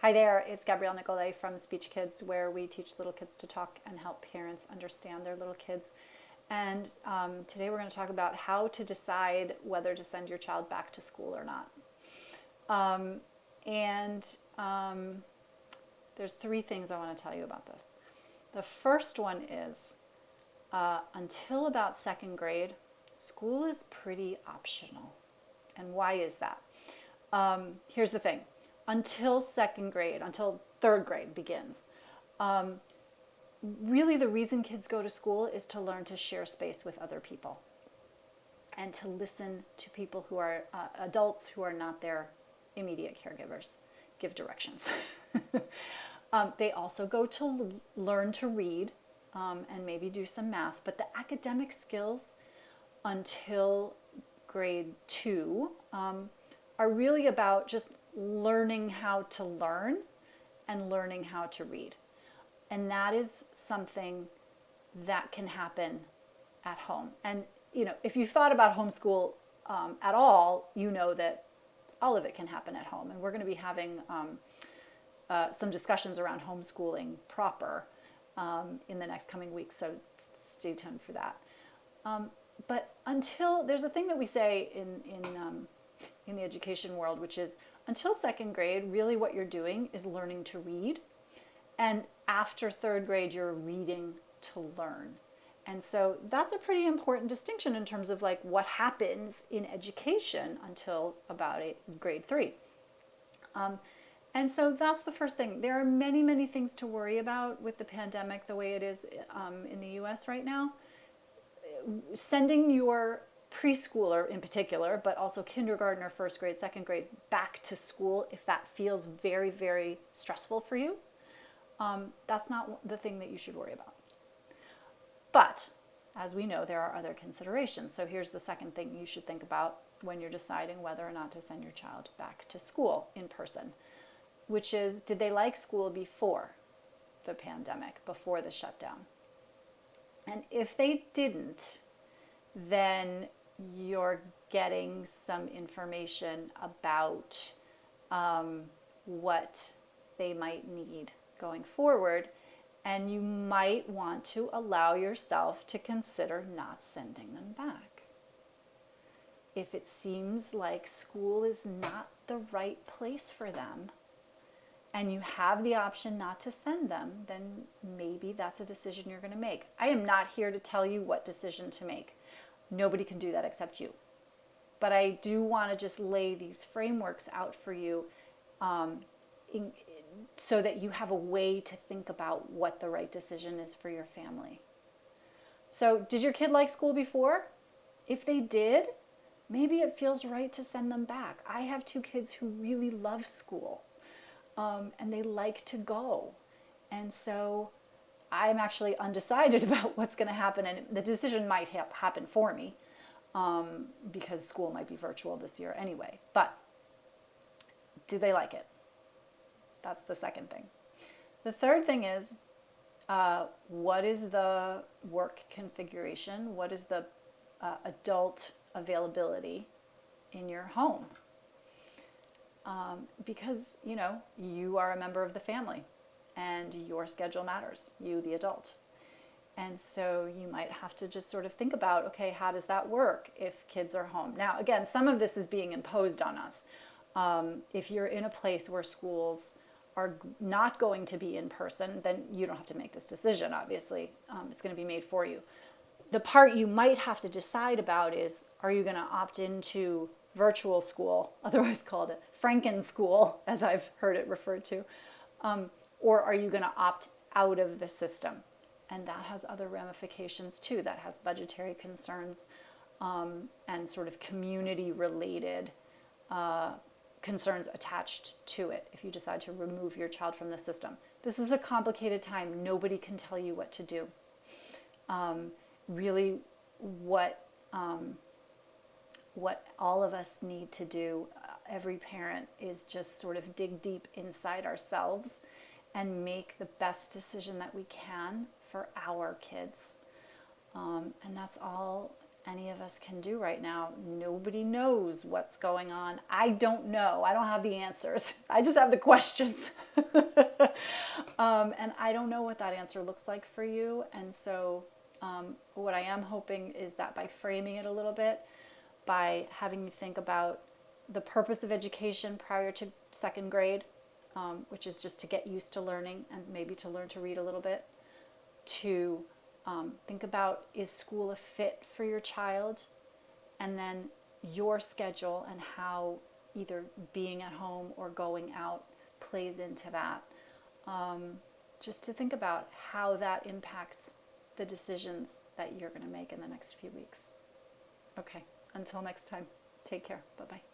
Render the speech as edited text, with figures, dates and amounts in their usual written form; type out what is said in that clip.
Hi there, it's Gabrielle Nicolay from SpeechKids, where we teach little kids to talk and help parents understand their little kids. And today we're going to talk about how to decide whether to send your child back to school or not. And there's three things I want to tell you about this. The first one is until about second grade, school is pretty optional. And why is that? Here's the thing. Until second grade, until third grade begins, really the reason kids go to school is to learn to share space with other people and to listen to people who are adults who are not their immediate caregivers, give directions. They also go to learn to read and maybe do some math, but the academic skills until grade 2 are really about just learning how to learn and learning how to read. And that is something that can happen at home. And, you know, if you've thought about homeschool at all, you know that all of it can happen at home. And we're going to be having some discussions around homeschooling proper in the next coming weeks. So stay tuned for that. But until, there's a thing that we say in the education world, which is until second grade, really what you're doing is learning to read. And after third grade, you're reading to learn. And so that's a pretty important distinction in terms of like what happens in education until about grade 3. And so that's the first thing. There are many, many things to worry about with the pandemic the way it is in the US right now. Sending your preschooler in particular, but also kindergartner, first grade, second grade, back to school, if that feels very, very stressful for you, that's not the thing that you should worry about. But as we know, there are other considerations. So here's the second thing you should think about when you're deciding whether or not to send your child back to school in person, which is, did they like school before the pandemic, before the shutdown? And if they didn't, then you're getting some information about what they might need going forward, and you might want to allow yourself to consider not sending them back. If it seems like school is not the right place for them, and you have the option not to send them, then maybe that's a decision you're going to make. I am not here to tell you what decision to make. Nobody can do that except you. But I do want to just lay these frameworks out for you so that you have a way to think about what the right decision is for your family. So did your kid like school before? If they did, maybe it feels right to send them back. I have 2 kids who really love school and they like to go. And so I'm actually undecided about what's going to happen, and the decision might happen for me because school might be virtual this year anyway. But do they like it? That's the second thing. The third thing is, what is the work configuration? What is the adult availability in your home? Because, you know, you are a member of the family. And your schedule matters, you the adult. And so you might have to just sort of think about, okay, how does that work if kids are home? Now, again, some of this is being imposed on us. If you're in a place where schools are not going to be in person, then you don't have to make this decision, obviously. It's going to be made for you. The part you might have to decide about is, are you going to opt into virtual school, otherwise called Franken school, as I've heard it referred to, or are you going to opt out of the system? And that has other ramifications too. That has budgetary concerns and sort of community-related concerns attached to it if you decide to remove your child from the system. This is a complicated time. Nobody can tell you what to do. Really, what all of us need to do, every parent, is just sort of dig deep inside ourselves and make the best decision that we can for our kids. And that's all any of us can do right now. Nobody knows what's going on. I don't know. I don't have the answers. I just have the questions. And I don't know what that answer looks like for you. And so what I am hoping is that by framing it a little bit, by having you think about the purpose of education prior to second grade, which is just to get used to learning and maybe to learn to read a little bit, to think about, is school a fit for your child? And then your schedule and how either being at home or going out plays into that. Just to think about how that impacts the decisions that you're going to make in the next few weeks. Okay, until next time, take care. Bye-bye.